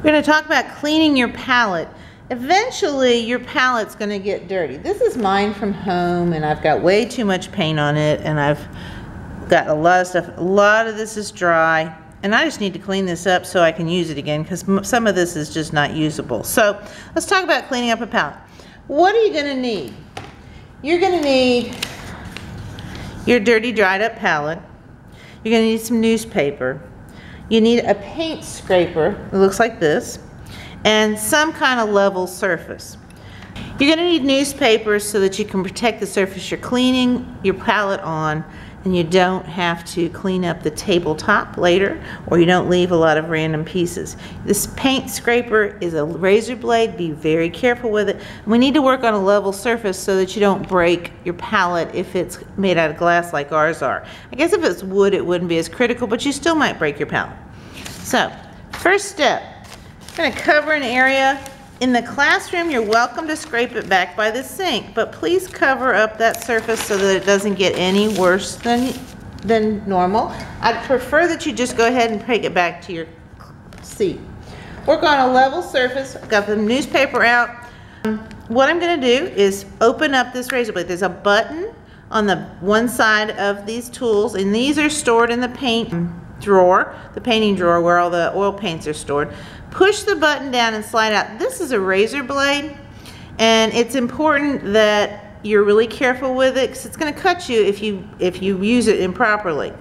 We're going to talk about cleaning your palette. Eventually your palette's going to get dirty. This is mine from home and I've got way too much paint on it and I've got a lot of stuff. A lot of this is dry and I just need to clean this up so I can use it again because some of this is just not usable. So let's talk about cleaning up a palette. What are you going to need? You're going to need your dirty dried up palette. You're going to need some newspaper. You need a paint scraper, it looks like this, and some kind of level surface. You're going to need newspaper so that you can protect the surface you're cleaning your palette on and you don't have to clean up the tabletop later or you don't leave a lot of random pieces. This paint scraper is a razor blade. Be very careful with it. We need to work on a level surface so that you don't break your palette if it's made out of glass like ours are. I guess if it's wood it wouldn't be as critical, but you still might break your palette. So, first step, I'm going to cover an area. In the classroom, you're welcome to scrape it back by the sink, but please cover up that surface so that it doesn't get any worse than normal. I'd prefer that you just go ahead and take it back to your seat. Work on a level surface. I've got the newspaper out. What I'm going to do is open up this razor blade. There's a button on the one side of these tools, and these are stored in the paint drawer, the painting drawer where all the oil paints are stored. Push the button down and slide out. This is a razor blade and it's important that you're really careful with it because it's going to cut you if you use it improperly.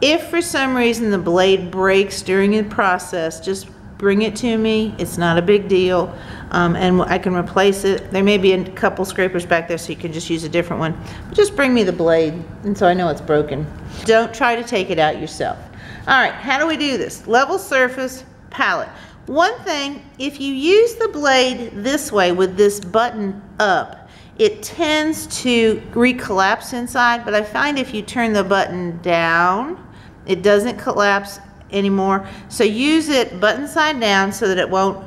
If for some reason the blade breaks during the process, just bring it to me. It's not a big deal and I can replace it. There may be a couple scrapers back there so you can just use a different one. But just bring me the blade and so I know it's broken. Don't try to take it out yourself. Alright, how do we do this? Level surface, palette. One thing, if you use the blade this way with this button up, it tends to recollapse inside, but I find if you turn the button down, it doesn't collapse anymore. So use it button side down so that it won't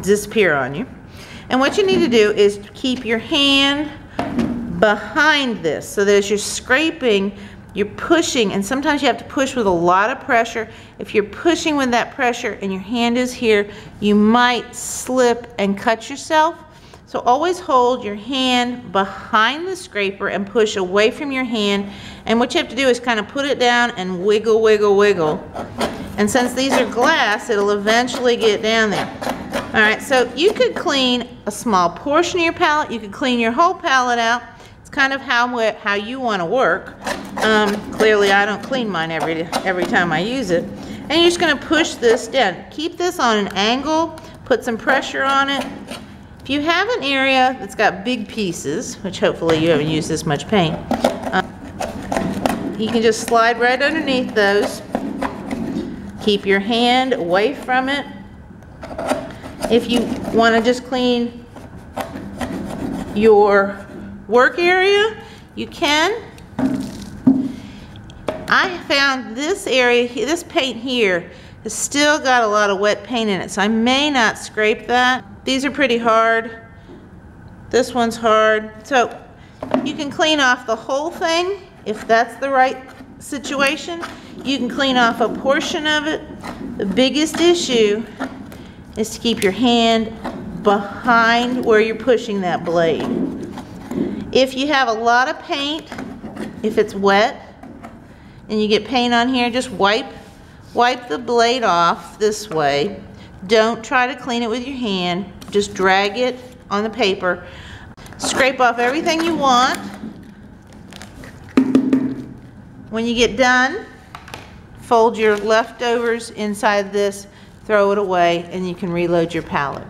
disappear on you. And what you need to do is keep your hand behind this so that as you're scraping, you're pushing, and sometimes you have to push with a lot of pressure. If you're pushing with that pressure and your hand is here, you might slip and cut yourself. So always hold your hand behind the scraper and push away from your hand. And what you have to do is kind of put it down and wiggle, wiggle, wiggle. And since these are glass, it'll eventually get down there. All right, so you could clean a small portion of your palette. You could clean your whole palette out. It's kind of how you want to work. Clearly I don't clean mine every time I use it. And you're just going to push this down. Keep this on an angle, put some pressure on it. If you have an area that's got big pieces, which hopefully you haven't used this much paint, you can just slide right underneath those. Keep your hand away from it. If you want to just clean your work area, you can. I found this area, this paint here, has still got a lot of wet paint in it, so I may not scrape that. These are pretty hard. This one's hard. So you can clean off the whole thing if that's the right situation. You can clean off a portion of it. The biggest issue is to keep your hand behind where you're pushing that blade. If you have a lot of paint, if it's wet, and you get paint on here, just wipe the blade off this way. Don't try to clean it with your hand. Just drag it on the paper. Scrape off everything you want. When you get done, fold your leftovers inside this, throw it away, and you can reload your palette.